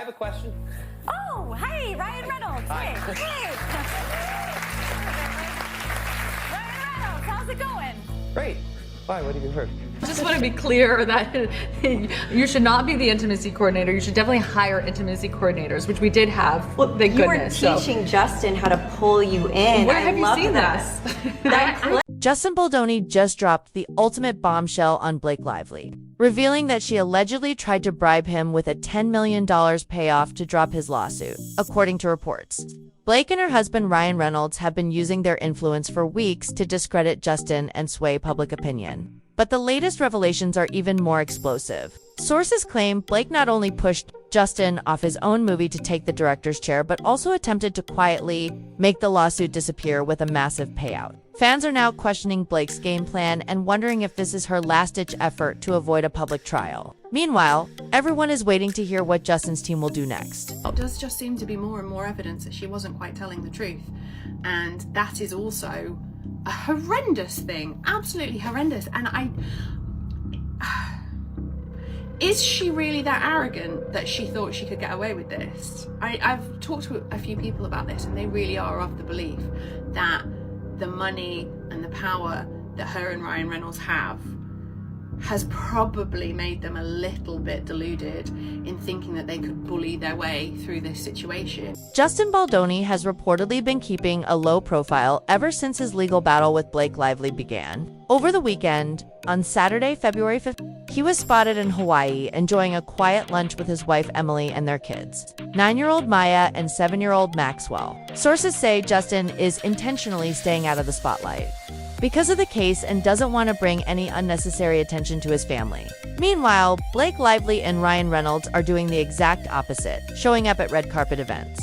have a question. Oh, hey, Ryan Reynolds. Hi. Hey. Ryan Reynolds, how's it going? Great. Why? What have you heard? I just want to be clear that you should not be the intimacy coordinator. You should definitely hire intimacy coordinators, which we did have. Well, thank you goodness. were teaching Justin how to pull you in. Where have you loved seen that. this? Justin Baldoni just dropped the ultimate bombshell on Blake Lively, revealing that she allegedly tried to bribe him with a $10 million payoff to drop his lawsuit, according to reports. Blake and her husband Ryan Reynolds have been using their influence for weeks to discredit Justin and sway public opinion. But the latest revelations are even more explosive. Sources claim Blake not only pushed Justin off his own movie to take the director's chair, but also attempted to quietly make the lawsuit disappear with a massive payout. Fans are now questioning Blake's game plan and wondering if this is her last-ditch effort to avoid a public trial. Meanwhile, everyone is waiting to hear what Justin's team will do next. It does just seem to be more and more evidence that she wasn't quite telling the truth. And that is also a horrendous thing, absolutely horrendous. And is she really that arrogant that she thought she could get away with this? I've talked to a few people about this, and they really are of the belief that the money and the power that her and Ryan Reynolds have has probably made them a little bit deluded in thinking that they could bully their way through this situation. Justin Baldoni has reportedly been keeping a low profile ever since his legal battle with Blake Lively began. Over the weekend, on Saturday, February 5th, he was spotted in Hawaii enjoying a quiet lunch with his wife Emily and their kids, 9-year-old Maya and 7-year-old Maxwell. Sources say Justin is intentionally staying out of the spotlight because of the case and doesn't want to bring any unnecessary attention to his family. Meanwhile, Blake Lively and Ryan Reynolds are doing the exact opposite, showing up at red carpet events,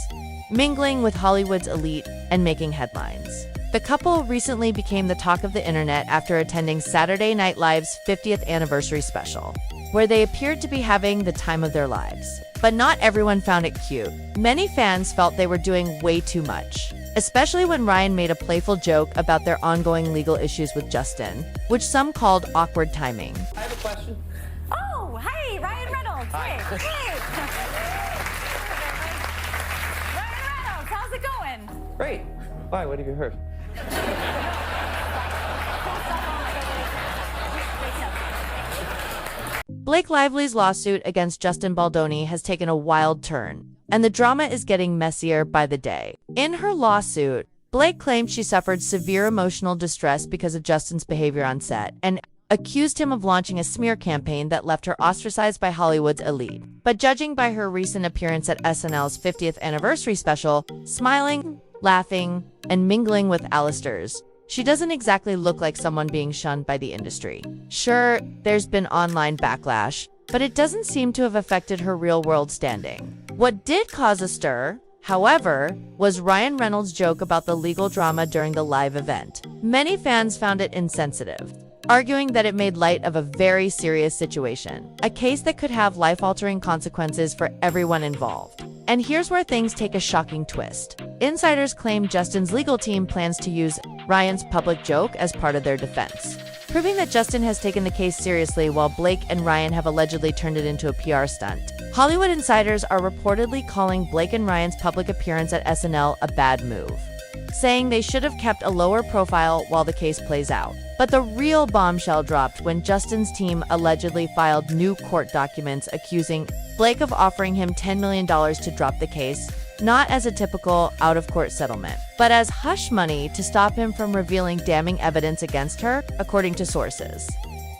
mingling with Hollywood's elite, and making headlines. The couple recently became the talk of the internet after attending Saturday Night Live's 50th anniversary special, where they appeared to be having the time of their lives. But not everyone found it cute. Many fans felt they were doing way too much, especially when Ryan made a playful joke about their ongoing legal issues with Justin, which some called awkward timing. I have a question. Oh, hey, Ryan Reynolds. Hi. Hey. Ryan Reynolds, how's it going? Great. Why? What have you heard? Blake Lively's lawsuit against Justin Baldoni has taken a wild turn, and the drama is getting messier by the day. In her lawsuit, Blake claimed she suffered severe emotional distress because of Justin's behavior on set, and accused him of launching a smear campaign that left her ostracized by Hollywood's elite. But judging by her recent appearance at SNL's 50th anniversary special, smiling, laughing, and mingling with A-listers, she doesn't exactly look like someone being shunned by the industry. Sure, there's been online backlash, but it doesn't seem to have affected her real-world standing. What did cause a stir, however, was Ryan Reynolds' joke about the legal drama during the live event. Many fans found it insensitive, arguing that it made light of a very serious situation, a case that could have life-altering consequences for everyone involved. And here's where things take a shocking twist. Insiders claim Justin's legal team plans to use Ryan's public joke as part of their defense, proving that Justin has taken the case seriously while Blake and Ryan have allegedly turned it into a PR stunt. Hollywood insiders are reportedly calling Blake and Ryan's public appearance at SNL a bad move, saying they should have kept a lower profile while the case plays out. But the real bombshell dropped when Justin's team allegedly filed new court documents accusing Blake of offering him $10 million to drop the case, not as a typical out-of-court settlement, but as hush money to stop him from revealing damning evidence against her, according to sources.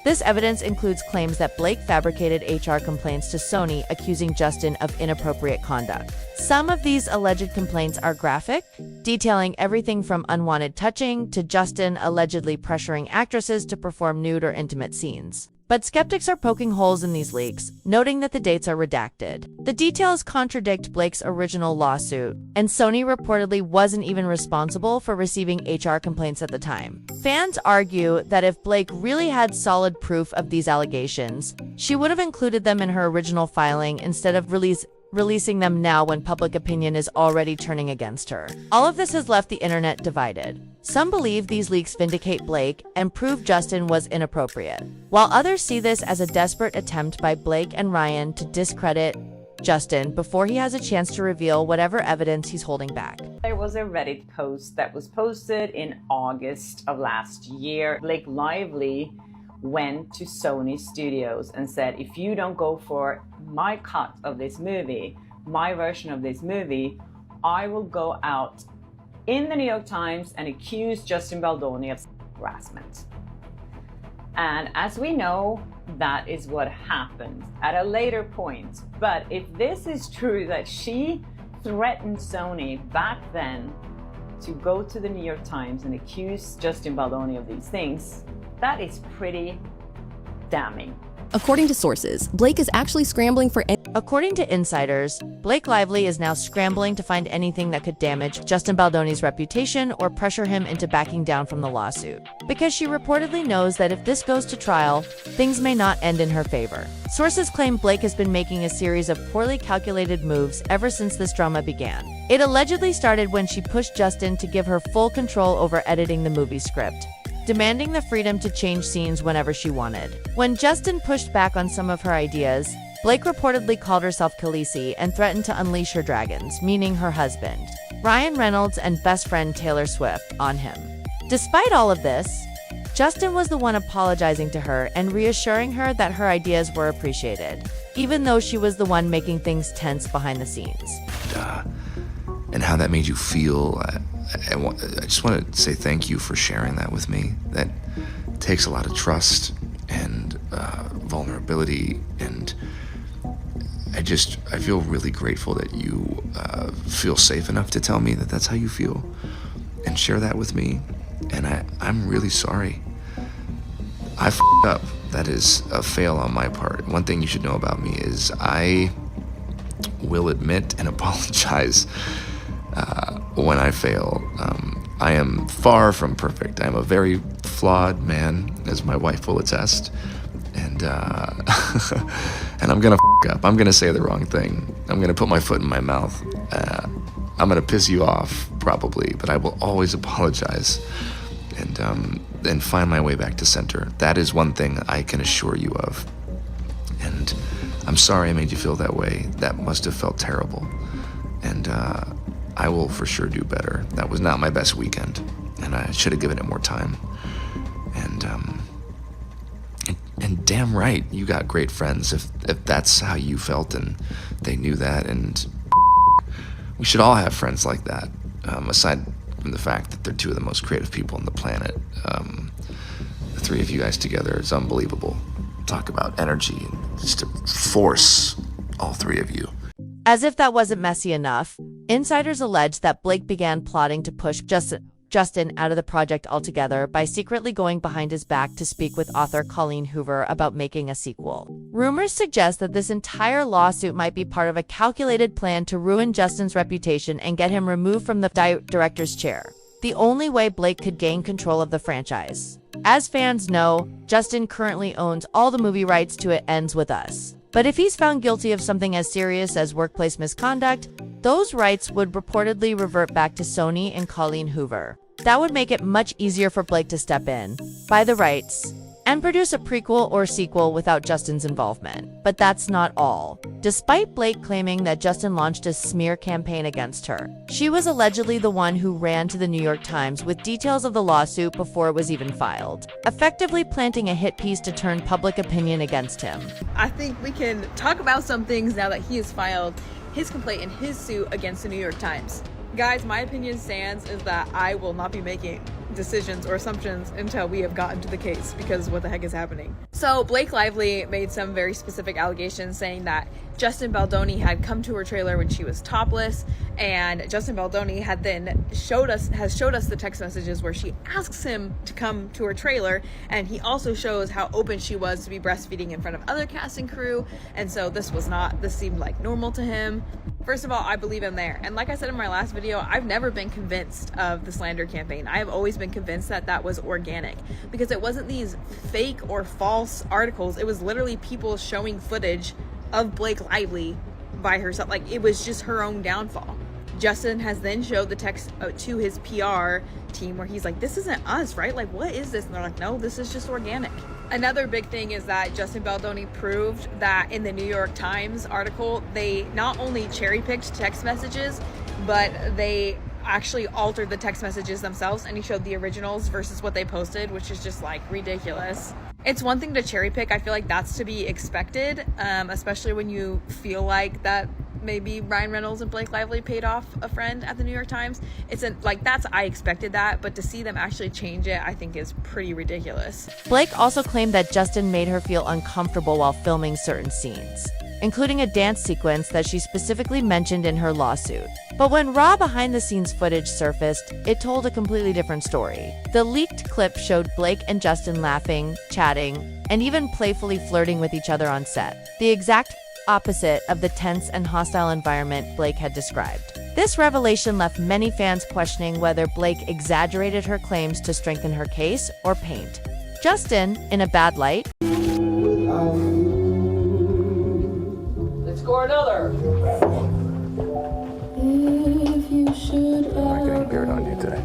This evidence includes claims that Blake fabricated HR complaints to Sony accusing Justin of inappropriate conduct. Some of these alleged complaints are graphic, detailing everything from unwanted touching to Justin allegedly pressuring actresses to perform nude or intimate scenes. But skeptics are poking holes in these leaks, noting that the dates are redacted. The details contradict Blake's original lawsuit, and Sony reportedly wasn't even responsible for receiving HR complaints at the time. Fans argue that if Blake really had solid proof of these allegations, she would have included them in her original filing instead of releasing them now when public opinion is already turning against her. All of this has left the internet divided. Some believe these leaks vindicate Blake and prove Justin was inappropriate, while others see this as a desperate attempt by Blake and Ryan to discredit Justin before he has a chance to reveal whatever evidence he's holding back. There was a Reddit post that was posted in August of last year. Blake Lively went to Sony Studios and said, if you don't go for my cut of this movie, my version of this movie, I will go out in the New York Times and accuse Justin Baldoni of harassment. And as we know, that is what happened at a later point. But if this is true, that she threatened Sony back then to go to the New York Times and accuse Justin Baldoni of these things, that is pretty damning. According to sources, Blake is actually scrambling for According to insiders, Blake Lively is now scrambling to find anything that could damage Justin Baldoni's reputation or pressure him into backing down from the lawsuit, because she reportedly knows that if this goes to trial, things may not end in her favor. Sources claim Blake has been making a series of poorly calculated moves ever since this drama began. It allegedly started when she pushed Justin to give her full control over editing the movie script, demanding the freedom to change scenes whenever she wanted. When Justin pushed back on some of her ideas, Blake reportedly called herself Khaleesi and threatened to unleash her dragons, meaning her husband, Ryan Reynolds, and best friend Taylor Swift, on him. Despite all of this, Justin was the one apologizing to her and reassuring her that her ideas were appreciated, even though she was the one making things tense behind the scenes. And how that made you feel. I just want to say thank you for sharing that with me. That takes a lot of trust and vulnerability, and I feel really grateful that you feel safe enough to tell me that that's how you feel and share that with me. And I'm really sorry. I f***ed up. That is a fail on my part. One thing you should know about me is I will admit and apologize when I fail. I am far from perfect. I'm a very flawed man, as my wife will attest. And and I'm gonna f*** up. I'm gonna say the wrong thing. I'm gonna put my foot in my mouth. I'm gonna piss you off, probably, but I will always apologize and find my way back to center. That is one thing I can assure you of. And I'm sorry I made you feel that way. That must have felt terrible. And I will for sure do better. That was not my best weekend, and I should have given it more time. And damn right, you got great friends if that's how you felt and they knew that. And we should all have friends like that, aside from the fact that they're two of the most creative people on the planet. The three of you guys together is unbelievable. Talk about energy and just a force, all three of you. As if that wasn't messy enough, insiders allege that Blake began plotting to push Justin out of the project altogether by secretly going behind his back to speak with author Colleen Hoover about making a sequel. Rumors suggest that this entire lawsuit might be part of a calculated plan to ruin Justin's reputation and get him removed from the director's chair, the only way Blake could gain control of the franchise. As fans know, Justin currently owns all the movie rights to It Ends With Us. But if he's found guilty of something as serious as workplace misconduct, those rights would reportedly revert back to Sony and Colleen Hoover. That would make it much easier for Blake to step in, buy the rights, and produce a prequel or sequel without Justin's involvement. But that's not all. Despite Blake claiming that Justin launched a smear campaign against her, she was allegedly the one who ran to the New York Times with details of the lawsuit before it was even filed, effectively planting a hit piece to turn public opinion against him. I think we can talk about some things now that he has filed his complaint in his suit against the New York Times. Guys, my opinion stands is that I will not be making decisions or assumptions until we have gotten to the case, because what the heck is happening? So Blake Lively made some very specific allegations saying that Justin Baldoni had come to her trailer when she was topless, and Justin Baldoni had then showed us the text messages where she asks him to come to her trailer, and he also shows how open she was to be breastfeeding in front of other cast and crew. And so this seemed like normal to him. First of all, I believe him there. And like I said in my last video, I've never been convinced of the slander campaign. I have always been convinced that that was organic, because it wasn't these fake or false articles. It was literally people showing footage of Blake Lively by herself. Like, it was just her own downfall. Justin has then showed the text to his PR team where he's like, this isn't us, right? Like, what is this? And they're like, no, this is just organic. Another big thing is that Justin Baldoni proved that in the New York Times article, they not only cherry-picked text messages, but they actually altered the text messages themselves, and he showed the originals versus what they posted, which is just like ridiculous. It's one thing to cherry pick. I feel like that's to be expected, especially when you feel like that maybe Ryan Reynolds and Blake Lively paid off a friend at the New York Times. I expected that, but to see them actually change it, I think is pretty ridiculous. Blake also claimed that Justin made her feel uncomfortable while filming certain scenes, including a dance sequence that she specifically mentioned in her lawsuit. But when raw behind-the-scenes footage surfaced, it told a completely different story. The leaked clip showed Blake and Justin laughing, chatting, and even playfully flirting with each other on set, the exact opposite of the tense and hostile environment Blake had described. This revelation left many fans questioning whether Blake exaggerated her claims to strengthen her case or paint Justin in a bad light. Let's score another. I'm not getting dirt on you today.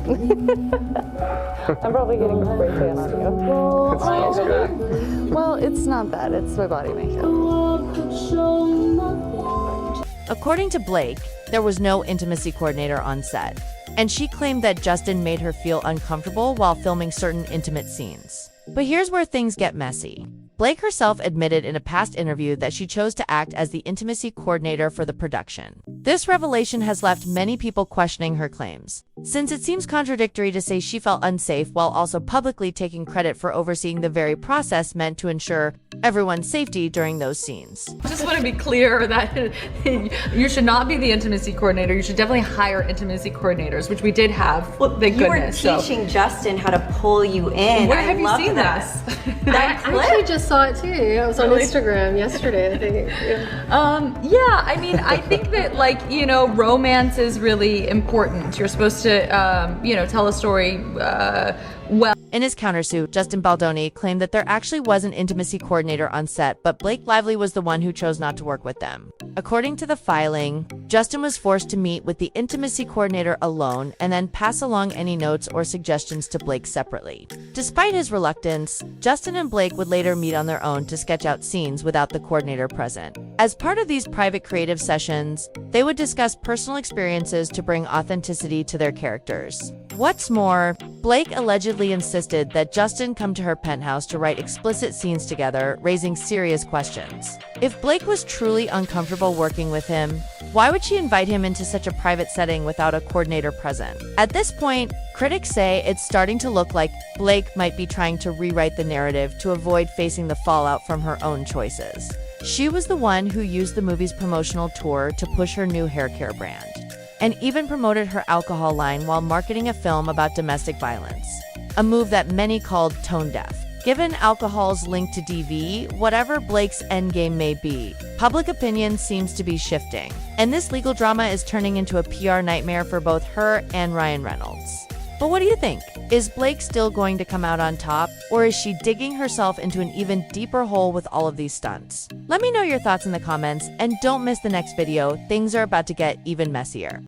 I'm probably getting spray tan on you. It smells good. Well, it's not that. It's my body makeup. According to Blake, there was no intimacy coordinator on set, and she claimed that Justin made her feel uncomfortable while filming certain intimate scenes. But here's where things get messy. Blake herself admitted in a past interview that she chose to act as the intimacy coordinator for the production. This revelation has left many people questioning her claims, since it seems contradictory to say she felt unsafe while also publicly taking credit for overseeing the very process meant to ensure everyone's safety during those scenes. I just want to be clear that you should not be the intimacy coordinator. You should definitely hire intimacy coordinators, which we did have. Thank You were goodness. teaching Justin how to pull you in. Where I have you love seen that. this? That I clip? actually just saw it too. It was on Instagram yesterday, I think. Yeah, I mean, I think that, like, you know, romance is really important. You're supposed to, you know, tell a story well. In his countersuit, Justin Baldoni claimed that there actually was an intimacy coordinator on set, but Blake Lively was the one who chose not to work with them. According to the filing, Justin was forced to meet with the intimacy coordinator alone and then pass along any notes or suggestions to Blake separately. Despite his reluctance, Justin and Blake would later meet on their own to sketch out scenes without the coordinator present. As part of these private creative sessions, they would discuss personal experiences to bring authenticity to their characters. What's more, Blake allegedly insisted that Justin come to her penthouse to write explicit scenes together, raising serious questions. If Blake was truly uncomfortable working with him, why would she invite him into such a private setting without a coordinator present? At this point, critics say it's starting to look like Blake might be trying to rewrite the narrative to avoid facing the fallout from her own choices. She was the one who used the movie's promotional tour to push her new hair care brand, and even promoted her alcohol line while marketing a film about domestic violence, a move that many called tone-deaf. Given alcohol's link to DV, whatever Blake's endgame may be, public opinion seems to be shifting, and this legal drama is turning into a PR nightmare for both her and Ryan Reynolds. But what do you think? Is Blake still going to come out on top, or is she digging herself into an even deeper hole with all of these stunts? Let me know your thoughts in the comments, and don't miss the next video. Things are about to get even messier.